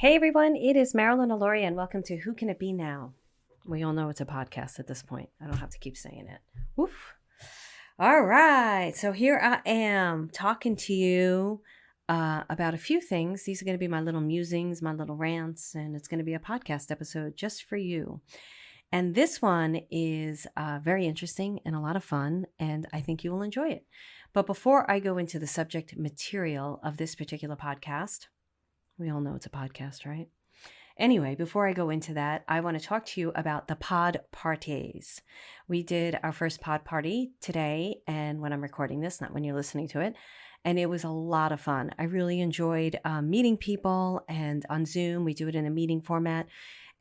Hey everyone, it is Marilyn, Alauria, and welcome to Who Can It Be Now? We all know it's a podcast at this point. I don't have to keep saying it. Woof. All right, so here I am talking to you about a few things. These are going to be my little musings, my little rants, and it's going to be a podcast episode just for you. And this one is very interesting and a lot of fun, and I think you will enjoy it. But before I go into the subject material of this particular podcast, we all know it's a podcast, right? Anyway, before I go into that, I want to talk to you about the pod parties. We did our first pod party today, and when I'm recording this, not when you're listening to it, and it was a lot of fun. I really enjoyed meeting people, and on Zoom, we do it in a meeting format.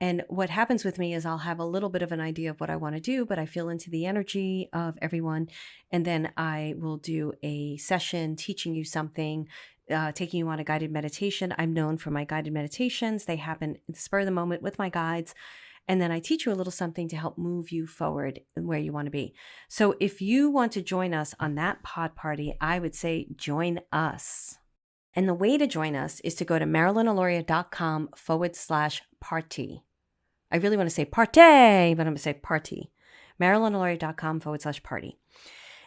And what happens with me is I'll have a little bit of an idea of what I want to do, but I feel into the energy of everyone. And then I will do a session teaching you something, taking you on a guided meditation. I'm known for my guided meditations. They happen in the spur of the moment with my guides. And then I teach you a little something to help move you forward where you want to be. So if you want to join us on that pod party, I would say join us. And the way to join us is to go to marilynalauria.com/party. I really want to say party, but I'm going to say party. marilynalauria.com/party.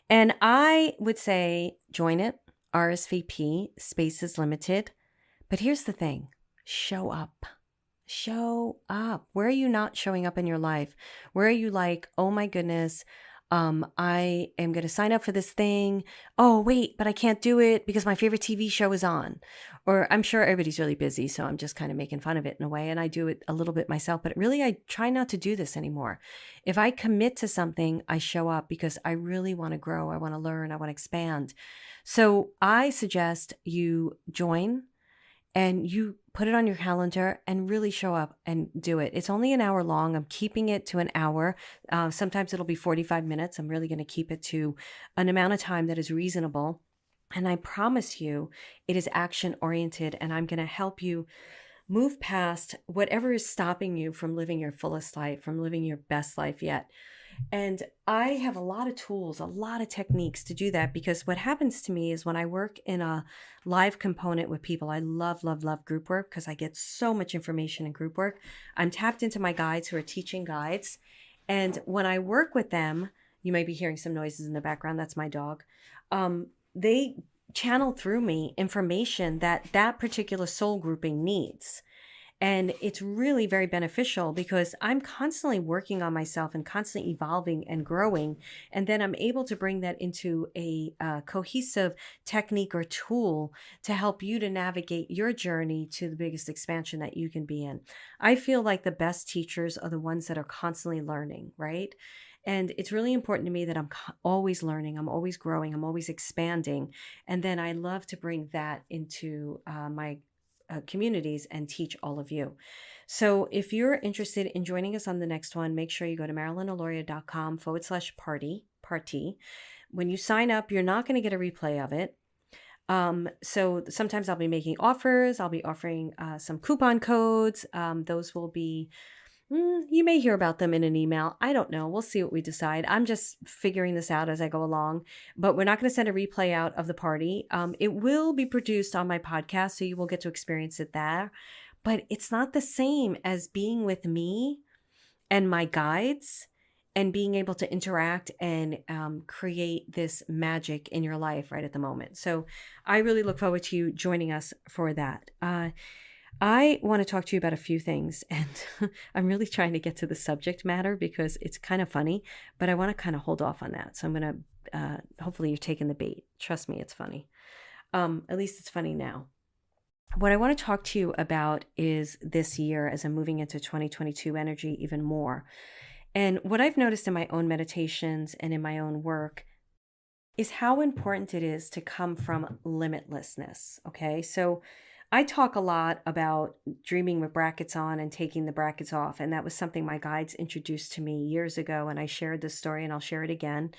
And I would say join it, RSVP, space is limited. But here's the thing, show up. Show up. Where are you not showing up in your life? Where are you like, oh my goodness, I am going to sign up for this thing. Oh, wait, but I can't do it because my favorite TV show is on. Or I'm sure everybody's really busy, so I'm just kind of making fun of it in a way. And I do it a little bit myself, but really I try not to do this anymore. If I commit to something, I show up because I really want to grow. I want to learn. I want to expand. So I suggest you join and you put it on your calendar and really show up and do it. It's only an hour long. I'm keeping it to an hour. Sometimes it'll be 45 minutes. I'm really going to keep it to an amount of time that is reasonable. And I promise you, it is action oriented, and I'm going to help you move past whatever is stopping you from living your fullest life, from living your best life yet. And I have a lot of tools, a lot of techniques to do that, because what happens to me is when I work in a live component with people, I love, love, love group work because I get so much information in group work. I'm tapped into my guides who are teaching guides. And when I work with them, you may be hearing some noises in the background. That's my dog. They channel through me information that that particular soul grouping needs. And it's really very beneficial because I'm constantly working on myself and constantly evolving and growing. And then I'm able to bring that into a cohesive technique or tool to help you to navigate your journey to the biggest expansion that you can be in. I feel like the best teachers are the ones that are constantly learning, right? And it's really important to me that I'm always learning, I'm always growing, I'm always expanding. And then I love to bring that into my communities and teach all of you. So if you're interested in joining us on the next one, make sure you go to marilynalauria.com/party. When you sign up, you're not going to get a replay of it. So sometimes I'll be making offers. I'll be offering some coupon codes. Those will be, you may hear about them in an email. I don't know. We'll see what we decide. I'm just figuring this out as I go along, but we're not going to send a replay out of the party. It will be produced on my podcast, so you will get to experience it there, but it's not the same as being with me and my guides and being able to interact and create this magic in your life right at the moment. So I really look forward to you joining us for that. I want to talk to you about a few things, and I'm really trying to get to the subject matter because it's kind of funny, but I want to kind of hold off on that. So I'm going to, hopefully you're taking the bait. Trust me, it's funny. At least it's funny now. What I want to talk to you about is this year as I'm moving into 2022 energy even more. And what I've noticed in my own meditations and in my own work is how important it is to come from limitlessness. Okay. So I talk a lot about dreaming with brackets on and taking the brackets off. And that was something my guides introduced to me years ago. And I shared this story and I'll share it again,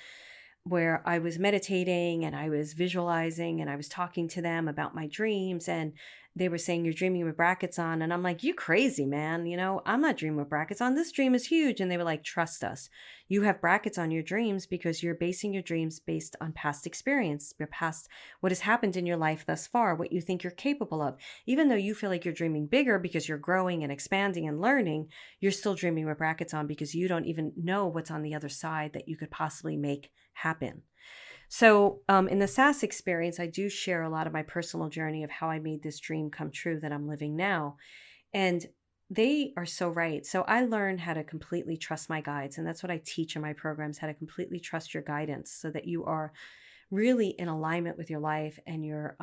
where I was meditating and I was visualizing and I was talking to them about my dreams. And they were saying you're dreaming with brackets on. And I'm like, you crazy, man. I'm not dreaming with brackets on. This dream is huge. And they were like, trust us. You have brackets on your dreams because you're basing your dreams based on past experience, your past, what has happened in your life thus far, what you think you're capable of. Even though you feel like you're dreaming bigger because you're growing and expanding and learning, you're still dreaming with brackets on because you don't even know what's on the other side that you could possibly make happen. So, in the SAS experience, I do share a lot of my personal journey of how I made this dream come true that I'm living now. And they are so right. So, I learned how to completely trust my guides. And that's what I teach in my programs, how to completely trust your guidance so that you are really in alignment with your life and you're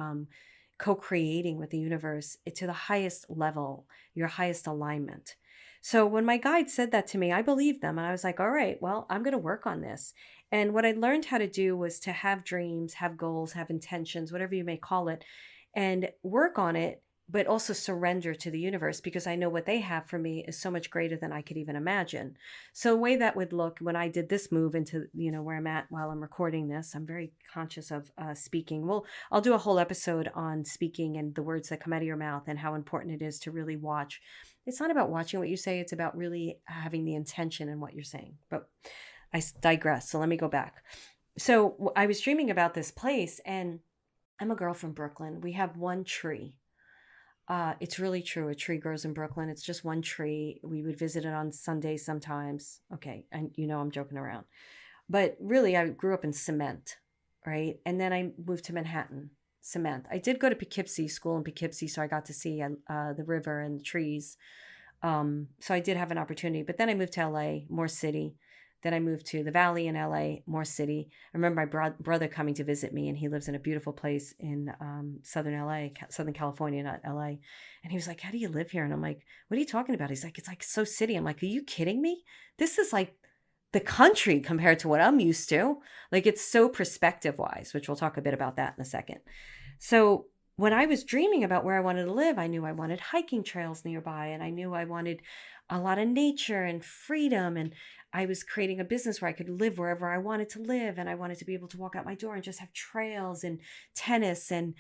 co-creating with the universe to the highest level, your highest alignment. So when my guide said that to me, I believed them and I was like, all right, well, I'm going to work on this. And what I learned how to do was to have dreams, have goals, have intentions, whatever you may call it, and work on it, but also surrender to the universe because I know what they have for me is so much greater than I could even imagine. So the way that would look when I did this move into, where I'm at while I'm recording this, I'm very conscious of speaking. Well, I'll do a whole episode on speaking and the words that come out of your mouth and how important it is to really watch. It's not about watching what you say. It's about really having the intention in what you're saying. But I digress. So let me go back. So I was dreaming about this place and I'm a girl from Brooklyn. We have one tree. It's really true. A tree grows in Brooklyn. It's just one tree. We would visit it on Sundays sometimes. Okay. And I'm joking around. But really, I grew up in cement, right? And then I moved to Manhattan, cement. I did go to Poughkeepsie, school in Poughkeepsie, so I got to see the river and the trees. So I did have an opportunity. But then I moved to LA, more city. Then I moved to the Valley in LA, more city. I remember my brother coming to visit me, and he lives in a beautiful place in Southern LA, Southern California, not LA. And he was like, "How do you live here?" And I'm like, "What are you talking about?" He's like, "It's like so city." I'm like, "Are you kidding me? This is like the country compared to what I'm used to." Like it's so perspective wise, which we'll talk a bit about that in a second. So when I was dreaming about where I wanted to live, I knew I wanted hiking trails nearby and I knew I wanted a lot of nature and freedom. And I was creating a business where I could live wherever I wanted to live. And I wanted to be able to walk out my door and just have trails and tennis and,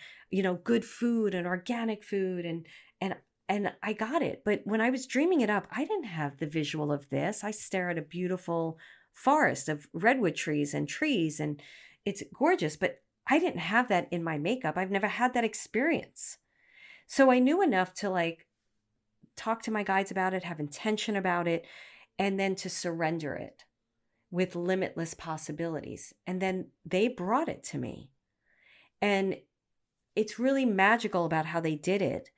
good food and organic food. And I got it. But when I was dreaming it up, I didn't have the visual of this. I stare at a beautiful forest of redwood trees and it's gorgeous, but I didn't have that in my makeup. I've never had that experience. So I knew enough to talk to my guides about it, have intention about it, and then to surrender it with limitless possibilities. And then they brought it to me. And it's really magical about how they did it.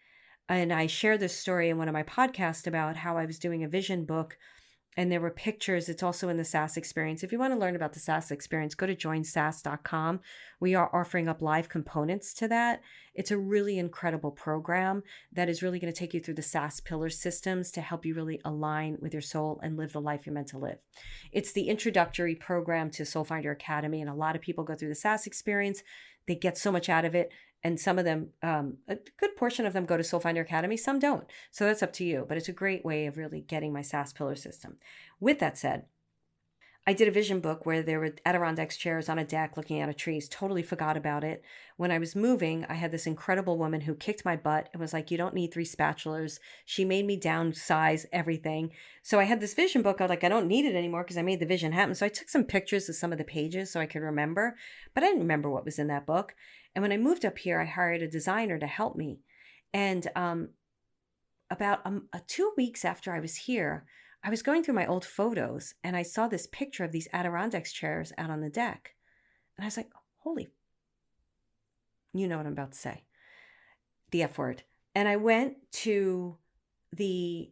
And I shared this story in one of my podcasts about how I was doing a vision book and there were pictures. It's also in the SAS experience. If you want to learn about the SAS experience, go to joinsas.com. We are offering up live components to that. It's a really incredible program that is really going to take you through the SAS pillar systems to help you really align with your soul and live the life you're meant to live. It's the introductory program to Soul Finder Academy, and a lot of people go through the SAS experience. They get so much out of it. And some of them, a good portion of them go to Soul Finder Academy, some don't. So that's up to you. But it's a great way of really getting my SAS pillar system. With that said, I did a vision book where there were Adirondack chairs on a deck looking at a trees. Totally forgot about it. When I was moving, I had this incredible woman who kicked my butt and was like, "You don't need 3 spatulas." She made me downsize everything. So I had this vision book. I was like, I don't need it anymore because I made the vision happen. So I took some pictures of some of the pages so I could remember, but I didn't remember what was in that book. And when I moved up here, I hired a designer to help me. And about 2 weeks after I was here, I was going through my old photos and I saw this picture of these Adirondack chairs out on the deck. And I was like, holy, you know what I'm about to say, the F word. And I went to the,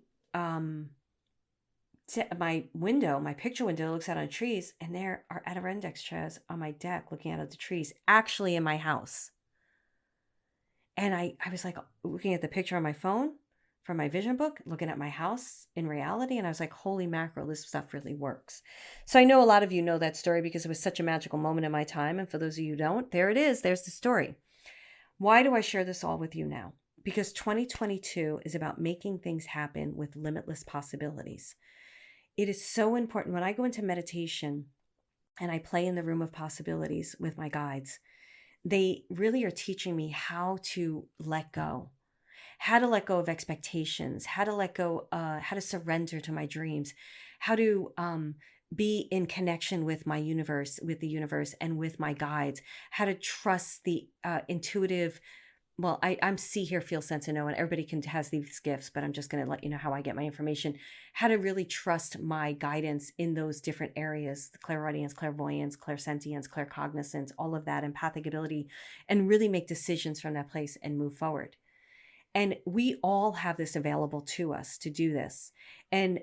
my window, my picture window looks out on trees, and there are Adirondack chairs on my deck looking out at the trees, actually in my house. And I was like looking at the picture on my phone from my vision book, looking at my house in reality. And I was like, holy mackerel, this stuff really works. So I know a lot of you know that story because it was such a magical moment in my time. And for those of you who don't, there it is. There's the story. Why do I share this all with you now? Because 2022 is about making things happen with limitless possibilities. It is so important when I go into meditation and I play in the room of possibilities with my guides. They really are teaching me how to let go. how to let go of expectations, how to let go, how to surrender to my dreams, how to be in connection with my universe, with the universe, and with my guides, how to trust the intuitive. Well, I'm see, hear, feel, sense, and know, and everybody has these gifts, but I'm just going to let you know how I get my information, how to really trust my guidance in those different areas, the clairaudience, clairvoyance, clairsentience, claircognizance, all of that, empathic ability, and really make decisions from that place and move forward. And we all have this available to us to do this. And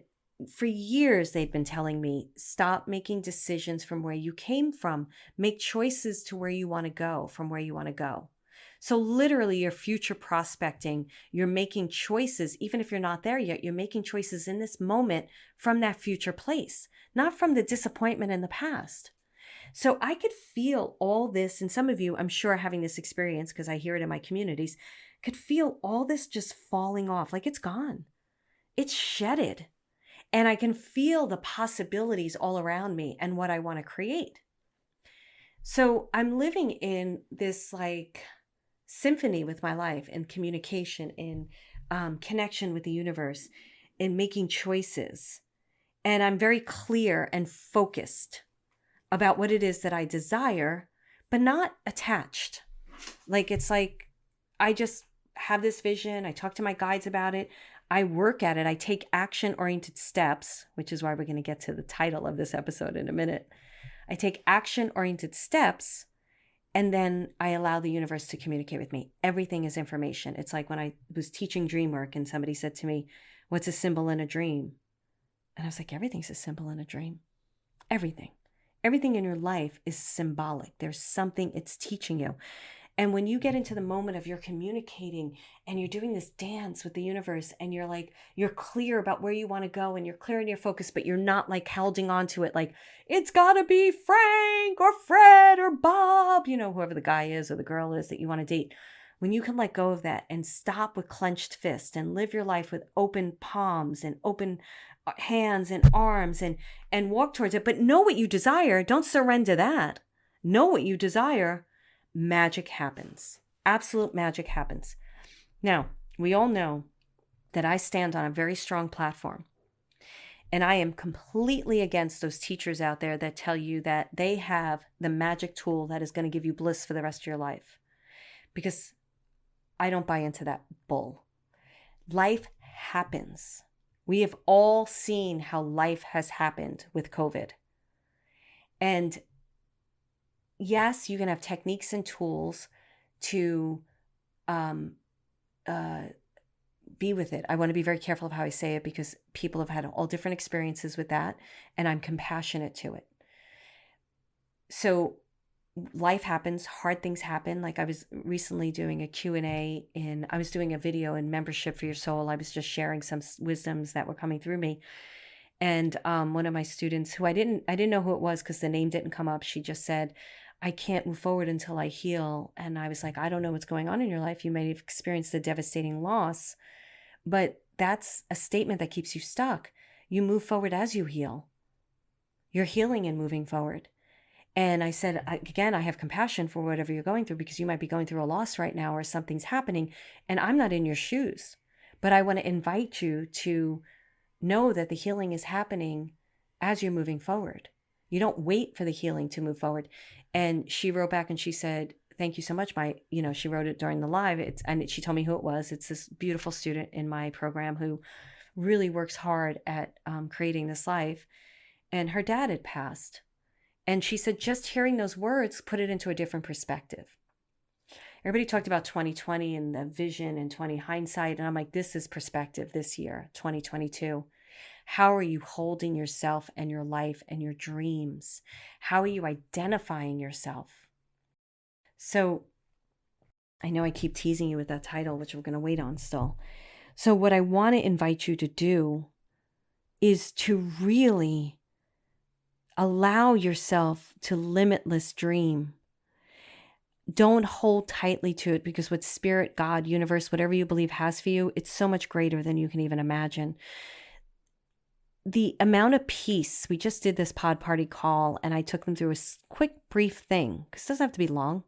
for years, they've been telling me, stop making decisions from where you came from. Make choices to where you want to go, from where you want to go. So literally, you're future prospecting. You're making choices, even if you're not there yet, you're making choices in this moment from that future place, not from the disappointment in the past. So I could feel all this, and some of you, I'm sure, are having this experience because I hear it in my communities, could feel all this just falling off, like it's gone. It's shedded. And I can feel the possibilities all around me and what I want to create. So I'm living in this like symphony with my life, in communication, in connection with the universe, in making choices. And I'm very clear and focused about what it is that I desire, but not attached. Like, it's like, I just have this vision. I talk to my guides about it. I work at it. I take action-oriented steps, which is why we're going to get to the title of this episode in a minute. I take action-oriented steps, and then I allow the universe to communicate with me. Everything is information. It's like when I was teaching dream work and somebody said to me, what's a symbol in a dream? And I was like, everything's a symbol in a dream. Everything. Everything in your life is symbolic. There's something it's teaching you. And when you get into the moment of you're communicating and you're doing this dance with the universe and you're like, you're clear about where you want to go and you're clear in your focus, but you're not like holding on to it like, it's got to be Frank or Fred or Bob, you know, whoever the guy is or the girl is that you want to date. When you can let go of that and stop with clenched fists and live your life with open palms and open hands and arms and walk towards it, but know what you desire. Don't surrender that. Know what you desire. Magic happens. Absolute magic happens. Now, we all know that I stand on a very strong platform. And I am completely against those teachers out there that tell you that they have the magic tool that is going to give you bliss for the rest of your life. Because I don't buy into that bull. Life happens. We have all seen how life has happened with COVID. And yes, you can have techniques and tools to be with it. I want to be very careful of how I say it because people have had all different experiences with that, and I'm compassionate to it. So life happens, hard things happen. Like I was recently doing a Q&A I was doing a video in Membership for Your Soul. I was just sharing some wisdoms that were coming through me. And one of my students who I didn't know who it was because the name didn't come up. She just said, I can't move forward until I heal. And I was like, I don't know what's going on in your life. You may have experienced a devastating loss, but that's a statement that keeps you stuck. You move forward as you heal. You're healing and moving forward. And I said, again, I have compassion for whatever you're going through because you might be going through a loss right now or something's happening and I'm not in your shoes. But I want to invite you to know that the healing is happening as you're moving forward. You don't wait for the healing to move forward. And she wrote back and she said, thank you so much. She wrote it during the live. And she told me who it was. It's this beautiful student in my program who really works hard at creating this life. And her dad had passed. And she said, just hearing those words put it into a different perspective. Everybody talked about 2020 and the vision and 20 hindsight. And I'm like, this is perspective this year, 2022. How are you holding yourself and your life and your dreams? How are you identifying yourself? So I know I keep teasing you with that title, which we're going to wait on still. So what I want to invite you to do is to really allow yourself to limitless dream. Don't hold tightly to it because what spirit, God, universe, whatever you believe has for you, it's so much greater than you can even imagine. The amount of peace, we just did this pod party call and I took them through a quick, brief thing because it doesn't have to be long.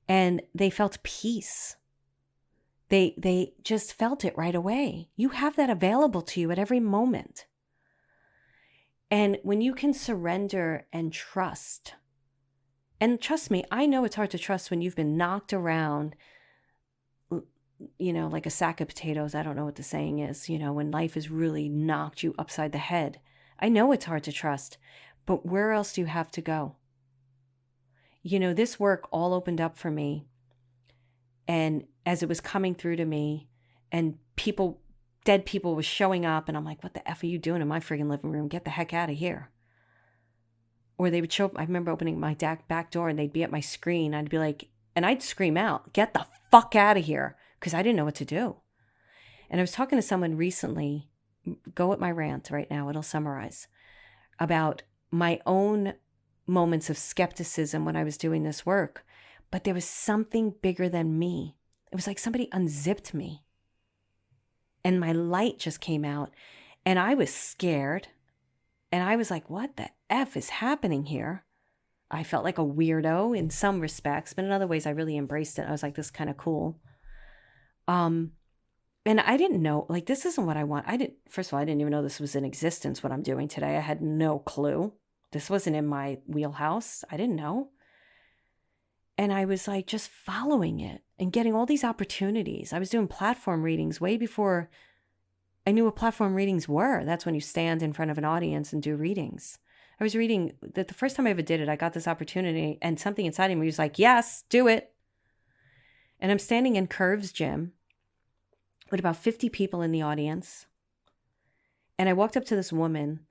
And they felt peace. They just felt it right away. You have that available to you at every moment. And when you can surrender and trust me, I know it's hard to trust when you've been knocked around, like a sack of potatoes. I don't know what the saying is, when life has really knocked you upside the head. I know it's hard to trust, but where else do you have to go? This work all opened up for me. And as it was coming through to me and dead people was showing up, and I'm like, what the F are you doing in my friggin' living room? Get the heck out of here. Or they would show up. I remember opening my back door and they'd be at my screen. I'd be like, and I'd scream out, get the fuck out of here. Because I didn't know what to do. And I was talking to someone recently, go at my rant right now, it'll summarize, about my own moments of skepticism when I was doing this work. But there was something bigger than me. It was like somebody unzipped me. And my light just came out. And I was scared. And I was like, what the F is happening here? I felt like a weirdo in some respects, but in other ways I really embraced it. I was like, this is kind of cool. And I didn't know, like, this isn't what I want. First of all, I didn't even know this was in existence, what I'm doing today. I had no clue. This wasn't in my wheelhouse. I didn't know. And I was like just following it and getting all these opportunities. I was doing platform readings way before I knew what platform readings were. That's when you stand in front of an audience and do readings. I was reading that the first time I ever did it, I got this opportunity and something inside of me was like, yes, do it. And I'm standing in Curve's gym with about 50 people in the audience. And I walked up to this woman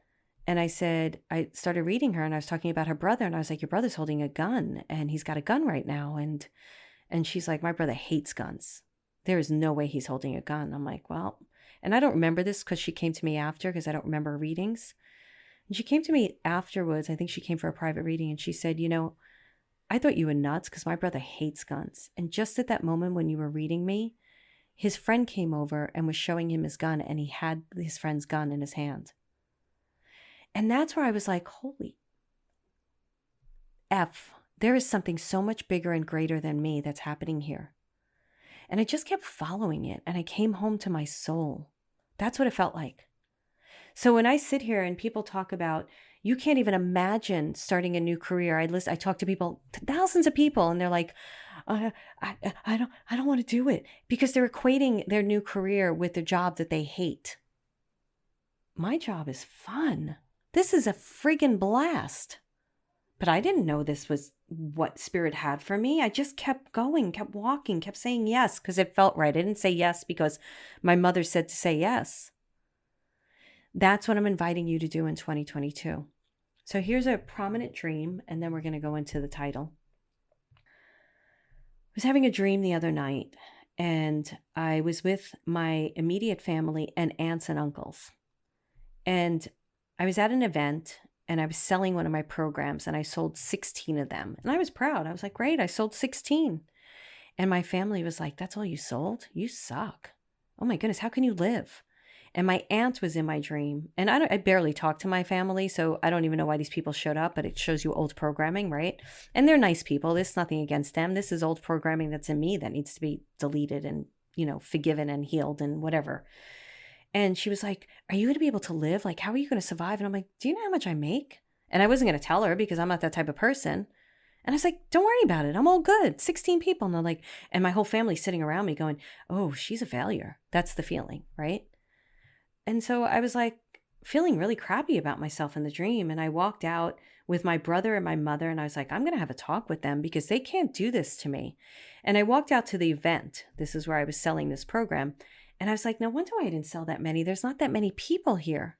and I started reading her and I was talking about her brother. And I was like, your brother's holding a gun and he's got a gun right now. And she's like, my brother hates guns. There is no way he's holding a gun. I'm like, well, and I don't remember this because she came to me after because I don't remember her readings. And she came to me afterwards. I think she came for a private reading and she said, I thought you were nuts because my brother hates guns. And just at that moment when you were reading me, his friend came over and was showing him his gun and he had his friend's gun in his hand. And that's where I was like, holy F, there is something so much bigger and greater than me that's happening here. And I just kept following it and I came home to my soul. That's what it felt like. So when I sit here and people talk about, you can't even imagine starting a new career. I talk to people, thousands of people, and they're like, I don't want to do it because they're equating their new career with the job that they hate. My job is fun. This is a friggin' blast. But I didn't know this was what Spirit had for me. I just kept going, kept walking, kept saying yes because it felt right. I didn't say yes because my mother said to say yes. That's what I'm inviting you to do in 2022. So here's a prominent dream, and then we're going to go into the title. I was having a dream the other night, and I was with my immediate family and aunts and uncles. And I was at an event, and I was selling one of my programs, and I sold 16 of them. And I was proud. I was like, great, I sold 16. And my family was like, that's all you sold? You suck. Oh my goodness, how can you live? And my aunt was in my dream. And I barely talk to my family, so I don't even know why these people showed up, but it shows you old programming, right? And they're nice people. There's nothing against them. This is old programming that's in me that needs to be deleted and, forgiven and healed and whatever. And she was like, are you going to be able to live? Like, how are you going to survive? And I'm like, do you know how much I make? And I wasn't going to tell her because I'm not that type of person. And I was like, don't worry about it. I'm all good. 16 people. And they're like, and my whole family's sitting around me going, oh, she's a failure. That's the feeling, right? And so I was like feeling really crappy about myself in the dream. And I walked out with my brother and my mother. And I was like, I'm going to have a talk with them because they can't do this to me. And I walked out to the event. This is where I was selling this program. And I was like, no wonder I didn't sell that many. There's not that many people here.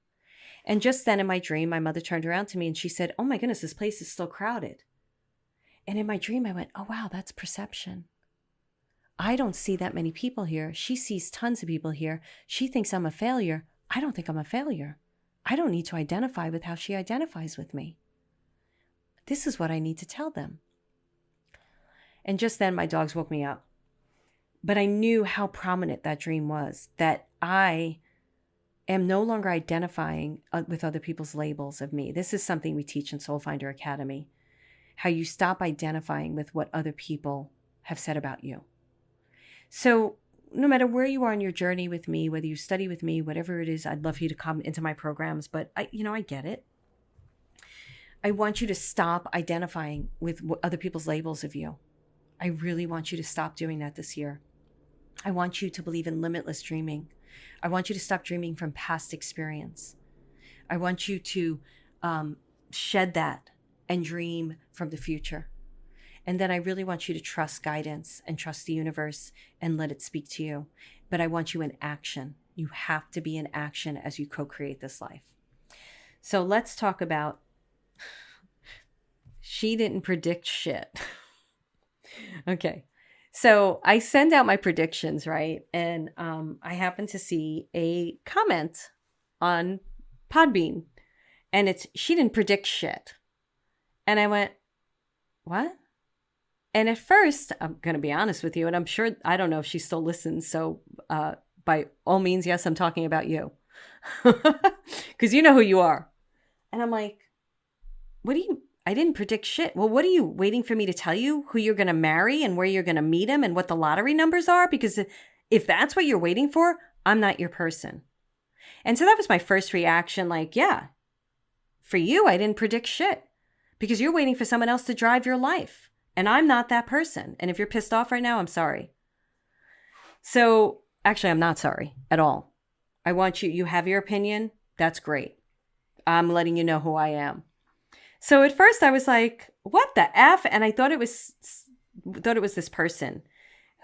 And just then in my dream, my mother turned around to me and she said, oh my goodness, this place is still crowded. And in my dream, I went, oh, wow, that's perception. I don't see that many people here. She sees tons of people here. She thinks I'm a failure. I don't think I'm a failure. I don't need to identify with how she identifies with me. This is what I need to tell them. And just then my dogs woke me up. But I knew how prominent that dream was, that I am no longer identifying with other people's labels of me. This is something we teach in Soul Finder Academy, how you stop identifying with what other people have said about you. So no matter where you are on your journey with me, whether you study with me, whatever it is, I'd love for you to come into my programs. But I get it. I want you to stop identifying with other people's labels of you. I really want you to stop doing that this year. I want you to believe in limitless dreaming. I want you to stop dreaming from past experience. I want you to shed that and dream from the future. And then I really want you to trust guidance and trust the universe and let it speak to you. But I want you in action. You have to be in action as you co-create this life. So let's talk about, she didn't predict shit. Okay. So I send out my predictions, right? And I happen to see a comment on Podbean, and it's, she didn't predict shit. And I went, what? And at first, I'm going to be honest with you, and I'm sure, I don't know if she still listens. So by all means, yes, I'm talking about you. Because you know who you are. And I'm like, I didn't predict shit. Well, what are you waiting for me to tell you? Who you're going to marry and where you're going to meet him and what the lottery numbers are? Because if that's what you're waiting for, I'm not your person. And so that was my first reaction. Like, yeah, for you, I didn't predict shit. Because you're waiting for someone else to drive your life. And I'm not that person. And if you're pissed off right now, I'm sorry. So actually, I'm not sorry at all. I want you have your opinion. That's great. I'm letting you know who I am. So at first I was like, what the F? And I thought it was this person.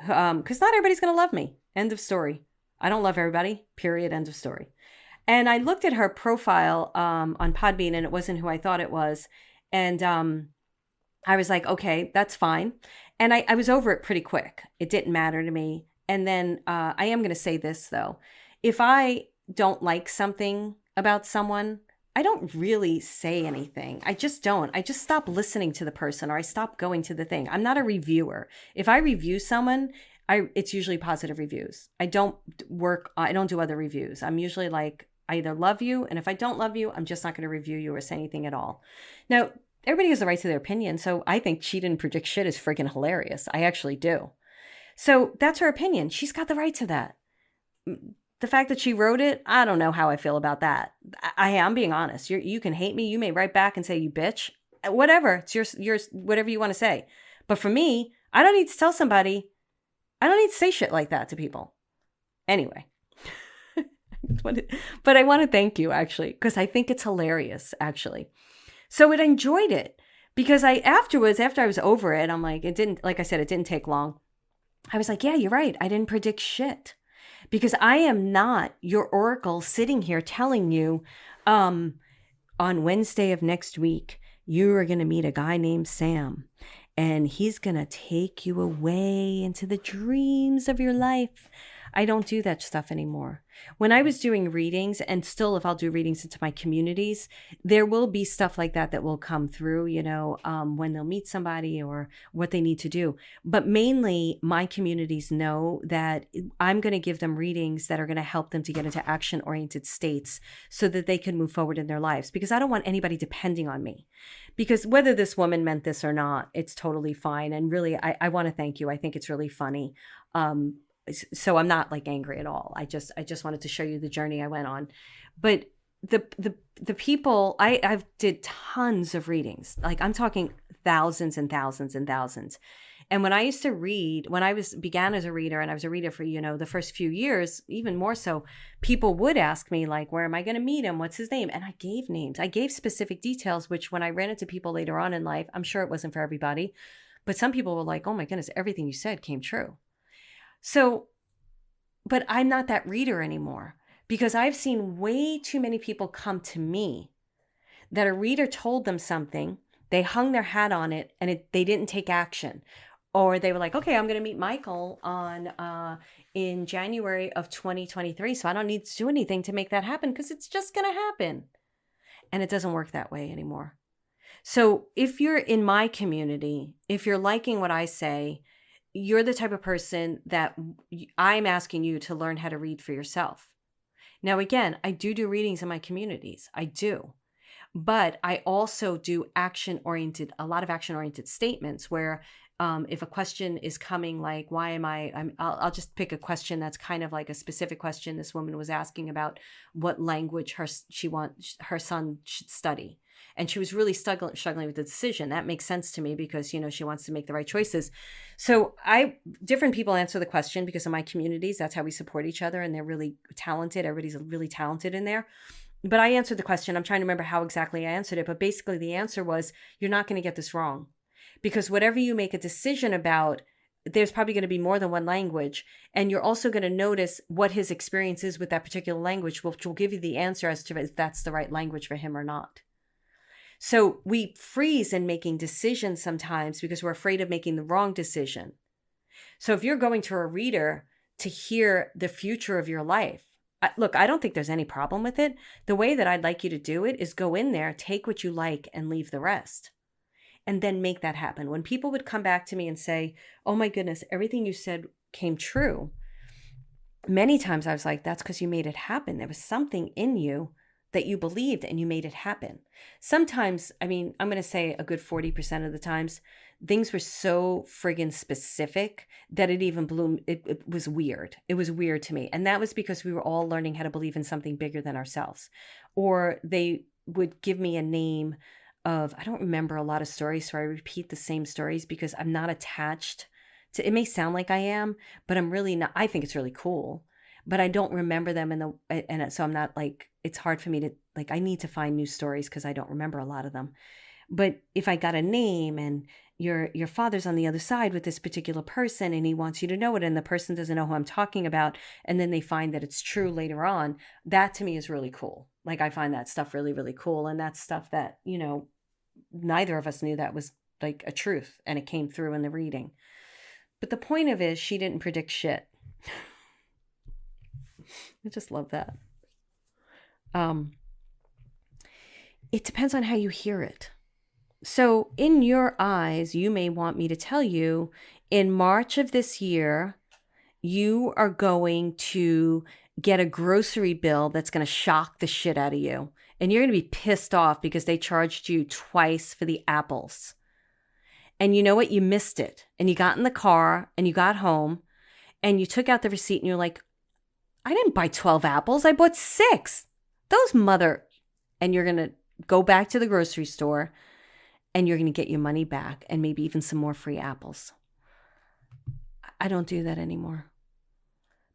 Because not everybody's going to love me. End of story. I don't love everybody. Period. End of story. And I looked at her profile on Podbean, and it wasn't who I thought it was. And I was like, okay, that's fine. And I was over it pretty quick. It didn't matter to me. And then I am going to say this, though. If I don't like something about someone, I don't really say anything. I just don't. I just stop listening to the person, or I stop going to the thing. I'm not a reviewer. If I review someone, it's usually positive reviews. I don't do other reviews. I'm usually like, I either love you, and if I don't love you, I'm just not going to review you or say anything at all. Now, everybody has the right to their opinion, so I think she didn't predict shit is freaking hilarious. I actually do. So that's her opinion. She's got the right to that. The fact that she wrote it, I don't know how I feel about that. I'm being honest. You can hate me. You may write back and say, you bitch. Whatever. It's your whatever you want to say. But for me, I don't need to tell somebody. I don't need to say shit like that to people. Anyway. But I want to thank you, actually, because I think it's hilarious, actually. So it enjoyed it. Because after I was over it, I'm like, like I said, it didn't take long. I was like, yeah, you're right. I didn't predict shit. Because I am not your oracle sitting here telling you on Wednesday of next week, you are going to meet a guy named Sam. And he's going to take you away into the dreams of your life. I don't do that stuff anymore. When I was doing readings, and still if I'll do readings into my communities, there will be stuff like that will come through, when they'll meet somebody or what they need to do. But mainly my communities know that I'm going to give them readings that are going to help them to get into action-oriented states so that they can move forward in their lives. Because I don't want anybody depending on me. Because whether this woman meant this or not, it's totally fine. And really, I want to thank you. I think it's really funny. So I'm not like angry at all. I just wanted to show you the journey I went on. But the people, I've did tons of readings. Like I'm talking thousands and thousands and thousands. And when I used to read, when I began as a reader, and I was a reader for, the first few years, even more so, people would ask me like, where am I going to meet him? What's his name? And I gave names. I gave specific details, which when I ran into people later on in life, I'm sure it wasn't for everybody, but some people were like, oh my goodness, everything you said came true. So, but I'm not that reader anymore because I've seen way too many people come to me that a reader told them something, they hung their hat on it, and they didn't take action. Or they were like, okay, I'm going to meet Michael in January of 2023, so I don't need to do anything to make that happen because it's just going to happen. And it doesn't work that way anymore. So if you're in my community, if you're liking what I say, you're the type of person that I'm asking you to learn how to read for yourself. Now, again, I do readings in my communities. I do. But I also do a lot of action-oriented statements where If a question is coming, like, why am I'll just pick a question that's kind of like a specific question. This woman was asking about what language her son should study. And she was really struggling with the decision. That makes sense to me because, she wants to make the right choices. So different people answer the question because of my communities. That's how we support each other. And they're really talented. Everybody's really talented in there. But I answered the question. I'm trying to remember how exactly I answered it. But basically the answer was, you're not going to get this wrong. Because whatever you make a decision about, there's probably going to be more than one language. And you're also going to notice what his experience is with that particular language, which will give you the answer as to if that's the right language for him or not. So we freeze in making decisions sometimes because we're afraid of making the wrong decision. So if you're going to a reader to hear the future of your life, look, I don't think there's any problem with it. The way that I'd like you to do it is go in there, take what you like, and leave the rest. And then make that happen. When people would come back to me and say, oh my goodness, everything you said came true. Many times I was like, that's because you made it happen. There was something in you that you believed and you made it happen. Sometimes, I'm going to say a good 40% of the times, things were so friggin' specific that it even blew, it was weird. It was weird to me. And that was because we were all learning how to believe in something bigger than ourselves. Or they would give me a name of, I don't remember a lot of stories, so I repeat the same stories because I'm not attached to, it may sound like I am, but I'm really not. I think it's really cool, but I don't remember them and so I'm not like, it's hard for me to, like, I need to find new stories because I don't remember a lot of them. But if I got a name and your father's on the other side with this particular person and he wants you to know it and the person doesn't know who I'm talking about, and then they find that it's true later on, that to me is really cool. Like, I find that stuff really, really cool. And that's stuff that, neither of us knew that was like a truth, and it came through in the reading. But the point of it is, she didn't predict shit. I just love that. It depends on how you hear it. So in your eyes, you may want me to tell you, in March of this year, you are going to get a grocery bill that's going to shock the shit out of you. And you're going to be pissed off because they charged you twice for the apples. And you know what? You missed it. And you got in the car and you got home and you took out the receipt and you're like, I didn't buy 12 apples. I bought 6. Those mother. And you're going to go back to the grocery store and you're going to get your money back and maybe even some more free apples. I don't do that anymore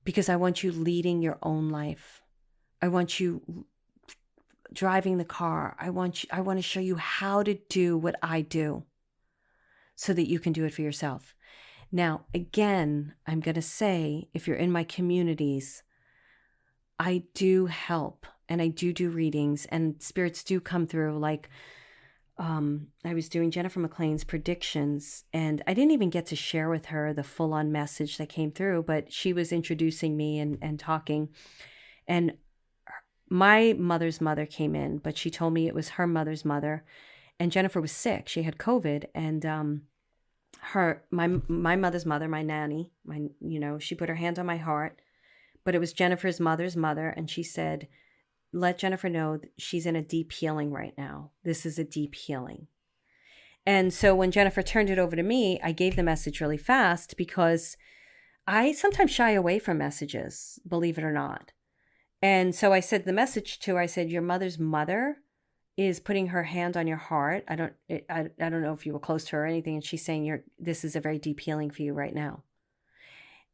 because I want you leading your own life. I want you driving the car. I want to show you how to do what I do so that you can do it for yourself. Now, again, I'm going to say, if you're in my communities, I do help and I do readings and spirits do come through. Like, I was doing Jennifer McLean's predictions and I didn't even get to share with her the full-on message that came through, but she was introducing me and talking. And my mother's mother came in, but she told me it was her mother's mother. And Jennifer was sick. She had COVID. And my mother's mother, my nanny, she put her hand on my heart. But it was Jennifer's mother's mother. And she said, let Jennifer know she's in a deep healing right now. This is a deep healing. And so when Jennifer turned it over to me, I gave the message really fast because I sometimes shy away from messages, believe it or not. And so I said the message to her, I said, your mother's mother is putting her hand on your heart. I don't know if you were close to her or anything. And she's saying, this is a very deep healing for you right now.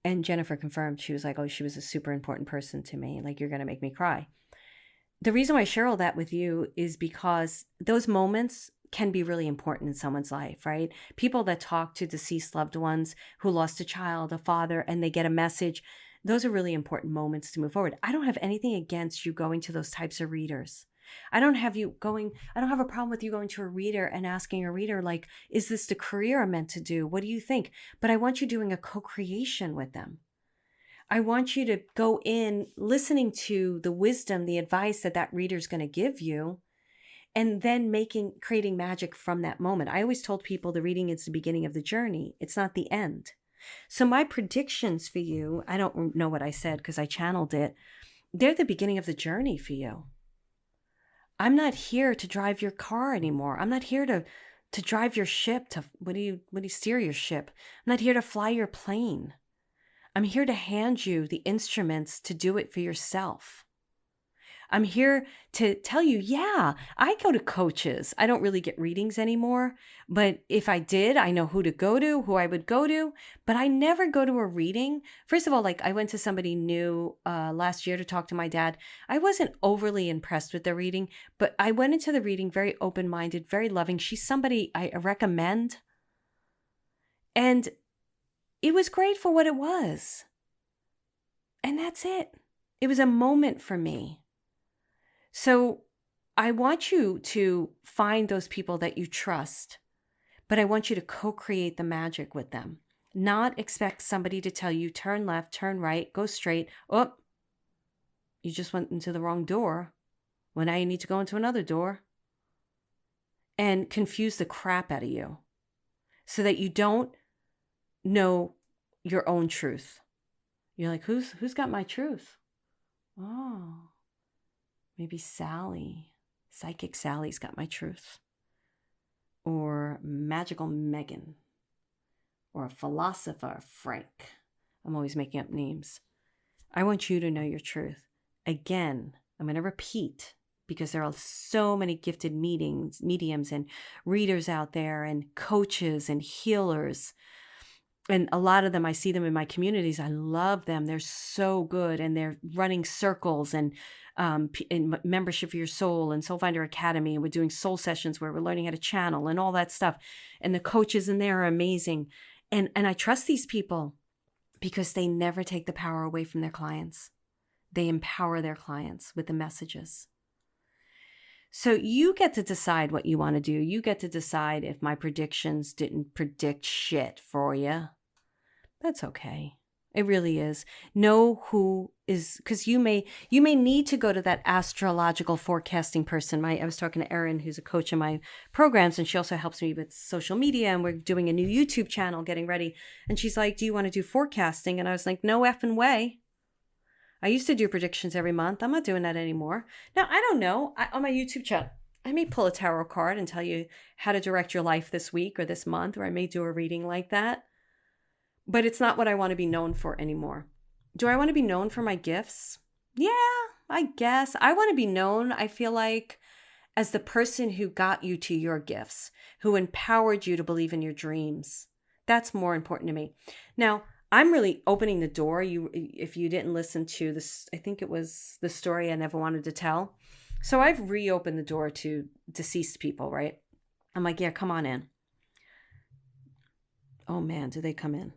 And Jennifer confirmed. She was like, oh, she was a super important person to me. Like, you're going to make me cry. The reason why I share all that with you is because those moments can be really important in someone's life, right? People that talk to deceased loved ones who lost a child, a father, and they get a message. Those are really important moments to move forward. I don't have anything against you going to those types of readers. I don't have a problem with you going to a reader and asking a reader, like, is this the career I'm meant to do? What do you think? But I want you doing a co-creation with them. I want you to go in listening to the wisdom, the advice that reader's going to give you, and then creating magic from that moment. I always told people the reading is the beginning of the journey. It's not the end. So my predictions for you, I don't know what I said because I channeled it. They're the beginning of the journey for you. I'm not here to drive your car anymore. I'm not here to to drive your ship, to what do you steer your ship. I'm not here to fly your plane. I'm here to hand you the instruments to do it for yourself. I'm here to tell you, yeah, I go to coaches. I don't really get readings anymore, but if I did, I know who to go to, who I would go to, but I never go to a reading. First of all, like I went to somebody new last year to talk to my dad. I wasn't overly impressed with the reading, but I went into the reading very open-minded, very loving. She's somebody I recommend. And it was great for what it was. And that's it. It was a moment for me. So I want you to find those people that you trust, but I want you to co-create the magic with them. Not expect somebody to tell you, turn left, turn right, go straight. Oh, you just went into the wrong door. Well, now you need to go into another door. And confuse the crap out of you so that you don't know your own truth. You're like, who's got my truth? Oh, maybe Sally. Psychic Sally's got my truth. Or Magical Megan. Or Philosopher Frank. I'm always making up names. I want you to know your truth. Again, I'm going to repeat, because there are so many gifted mediums and readers out there, and coaches and healers. And a lot of them, I see them in my communities. I love them. They're so good. And they're running circles and in membership for your soul and Soul Finder Academy. And we're doing soul sessions where we're learning how to channel and all that stuff. And the coaches in there are amazing. And I trust these people because they never take the power away from their clients. They empower their clients with the messages. So you get to decide what you want to do. You get to decide if my predictions didn't predict shit for you. That's okay. It really is. Know who is, because you may need to go to that astrological forecasting person. I was talking to Erin, who's a coach in my programs, and she also helps me with social media, and we're doing a new YouTube channel, getting ready. And she's like, do you want to do forecasting? And I was like, no effing way. I used to do predictions every month. I'm not doing that anymore. Now, I don't know. On my YouTube channel, I may pull a tarot card and tell you how to direct your life this week or this month, or I may do a reading like that. But it's not what I want to be known for anymore. Do I want to be known for my gifts? Yeah, I guess. I want to be known, I feel like, as the person who got you to your gifts, who empowered you to believe in your dreams. That's more important to me. Now, I'm really opening the door. If you didn't listen to this, I think it was the story I never wanted to tell. So I've reopened the door to deceased people, right? I'm like, yeah, come on in. Oh man, do they come in?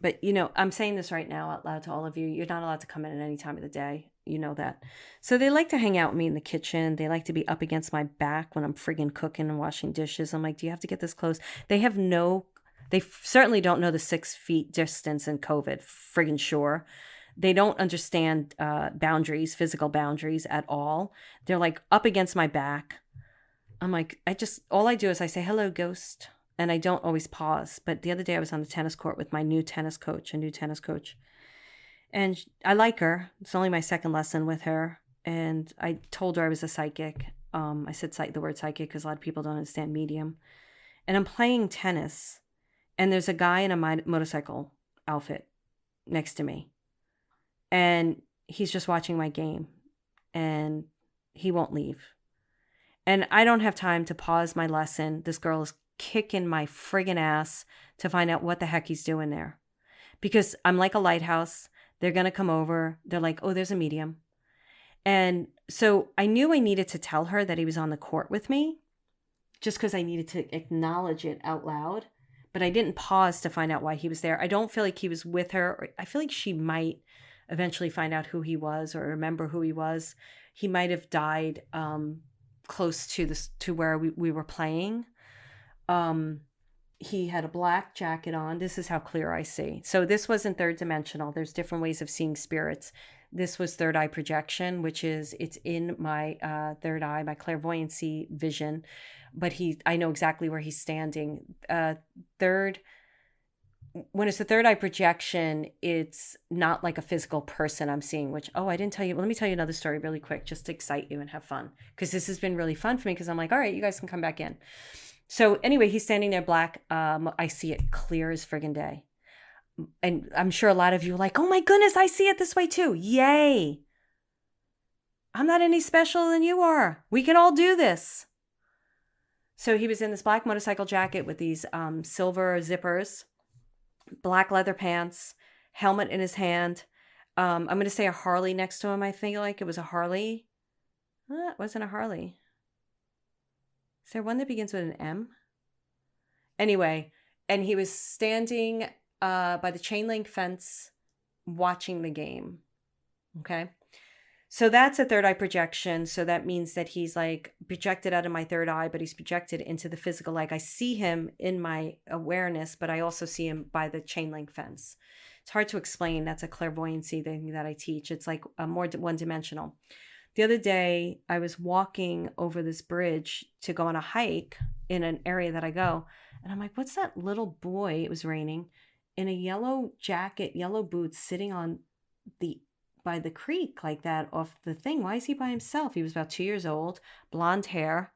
But I'm saying this right now out loud to all of you. You're not allowed to come in at any time of the day. You know that. So they like to hang out with me in the kitchen. They like to be up against my back when I'm friggin' cooking and washing dishes. I'm like, do you have to get this close? They certainly don't know the 6 feet distance in COVID, friggin' sure. They don't understand boundaries, physical boundaries at all. They're like up against my back. I'm like, all I do is I say, hello, ghost. And I don't always pause. But the other day I was on the tennis court with my new tennis coach. And I like her. It's only my second lesson with her. And I told her I was a psychic. I said the word psychic because a lot of people don't understand medium. And I'm playing tennis. And there's a guy in a motorcycle outfit next to me. And he's just watching my game. And he won't leave. And I don't have time to pause my lesson. This girl is kicking my friggin' ass to find out what the heck he's doing there. Because I'm like a lighthouse. They're going to come over. They're like, oh, there's a medium. And so I knew I needed to tell her that he was on the court with me. Just because I needed to acknowledge it out loud. But I didn't pause to find out why he was there. I don't feel like he was with her. Or I feel like she might eventually find out who he was or remember who he was. He might have died close to where we were playing. He had a black jacket on. This is how clear I see. So this wasn't third dimensional. There's different ways of seeing spirits. This was third eye projection, which is it's in my third eye, my clairvoyancy vision. But I know exactly where he's standing. When it's a third eye projection, it's not like a physical person I'm seeing, I didn't tell you. Let me tell you another story really quick, just to excite you and have fun. Because this has been really fun for me because I'm like, all right, you guys can come back in. So anyway, he's standing there black. I see it clear as friggin' day. And I'm sure a lot of you are like, oh my goodness, I see it this way too. Yay. I'm not any special than you are. We can all do this. So he was in this black motorcycle jacket with these silver zippers, black leather pants, helmet in his hand. I'm going to say a Harley next to him. I feel like it was a Harley. It wasn't a Harley. Is there one that begins with an M? Anyway, and he was standing by the chain link fence watching the game. Okay. So that's a third eye projection. So that means that he's like projected out of my third eye, but he's projected into the physical. Like I see him in my awareness, but I also see him by the chain link fence. It's hard to explain. That's a clairvoyancy thing that I teach. It's like a more one-dimensional. The other day, I was walking over this bridge to go on a hike in an area that I go. And I'm like, what's that little boy? It was raining in a yellow jacket, yellow boots, sitting on by the creek like that off the thing. Why is he by himself? He was about 2 years old, blonde hair.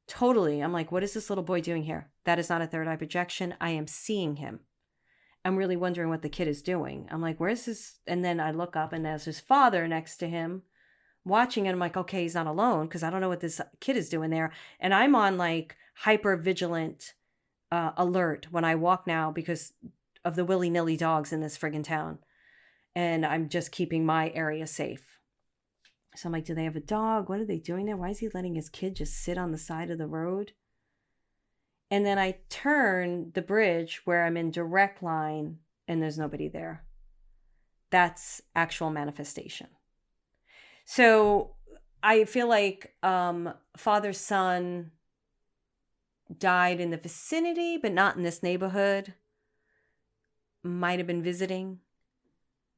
Totally. I'm like, what is this little boy doing here? That is not a third eye projection. I am seeing him. I'm really wondering what the kid is doing. I'm like, where's his? And then I look up and there's his father next to him watching it. I'm like, okay, he's not alone because I don't know what this kid is doing there. And I'm on like hyper vigilant alert when I walk now because of the willy-nilly dogs in this friggin' town. And I'm just keeping my area safe. So I'm like, do they have a dog? What are they doing there? Why is he letting his kid just sit on the side of the road? And then I turn the bridge where I'm in direct line and there's nobody there. That's actual manifestation. So I feel like father, son died in the vicinity, but not in this neighborhood. Might have been visiting,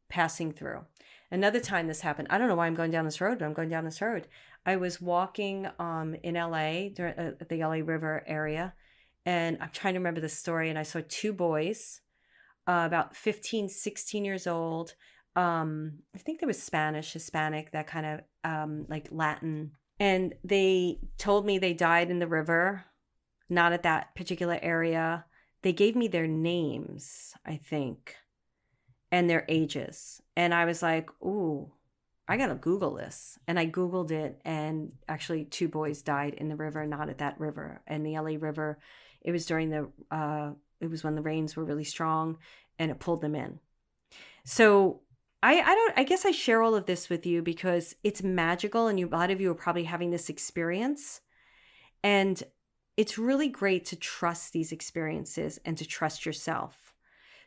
passing through. Another time this happened. I don't know why I'm going down this road, but I'm going down this road. I was walking in LA, at the LA River area, and I'm trying to remember the story, and I saw two boys, about 15, 16 years old. I think they were Spanish, Hispanic, that kind of like Latin. And they told me they died in the river, not at that particular area. They gave me their names, I think, and their ages. And I was like, ooh, I got to Google this. And I Googled it, and actually two boys died in the river, not at that river. And the LA River, it was during it was when the rains were really strong and it pulled them in. So I guess I share all of this with you because it's magical, and a lot of you are probably having this experience, and it's really great to trust these experiences and to trust yourself.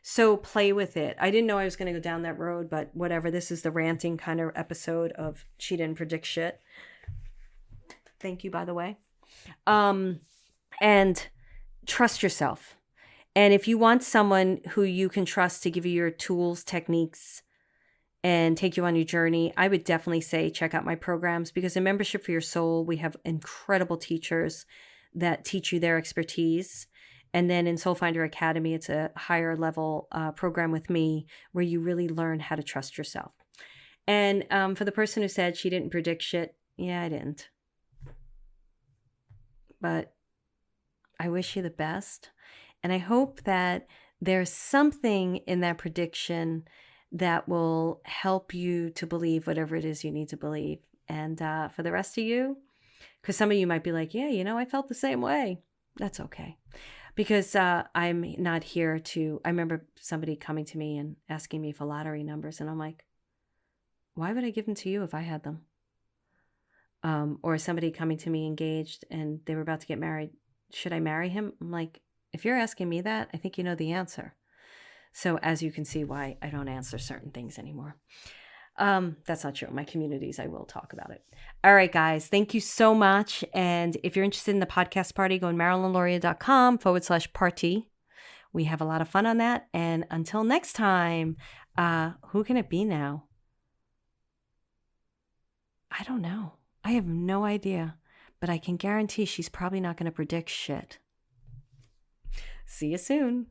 So play with it. I didn't know I was going to go down that road, but whatever. This is the ranting kind of episode of She Didn't Predict Shit. Thank you, by the way. And trust yourself. And if you want someone who you can trust to give you your tools, techniques, and take you on your journey, I would definitely say check out my programs, because in Membership for Your Soul, we have incredible teachers that teach you their expertise. And then in Soul Finder Academy, it's a higher level program with me where you really learn how to trust yourself. And for the person who said she didn't predict shit, yeah, I didn't. But I wish you the best. And I hope that there's something in that prediction that will help you to believe whatever it is you need to believe. And for the rest of you, because some of you might be like, yeah, I felt the same way. That's okay. Because I'm not here to, I remember somebody coming to me and asking me for lottery numbers. And I'm like, why would I give them to you if I had them? Or somebody coming to me engaged and they were about to get married. Should I marry him? I'm like, if you're asking me that, I think you know the answer. So as you can see why I don't answer certain things anymore. That's not true. My communities, I will talk about it. All right, guys, thank you so much. And if you're interested in the podcast party, go to marilynalauria.com/party. We have a lot of fun on that. And until next time, who can it be now? I don't know. I have no idea, but I can guarantee she's probably not going to predict shit. See you soon.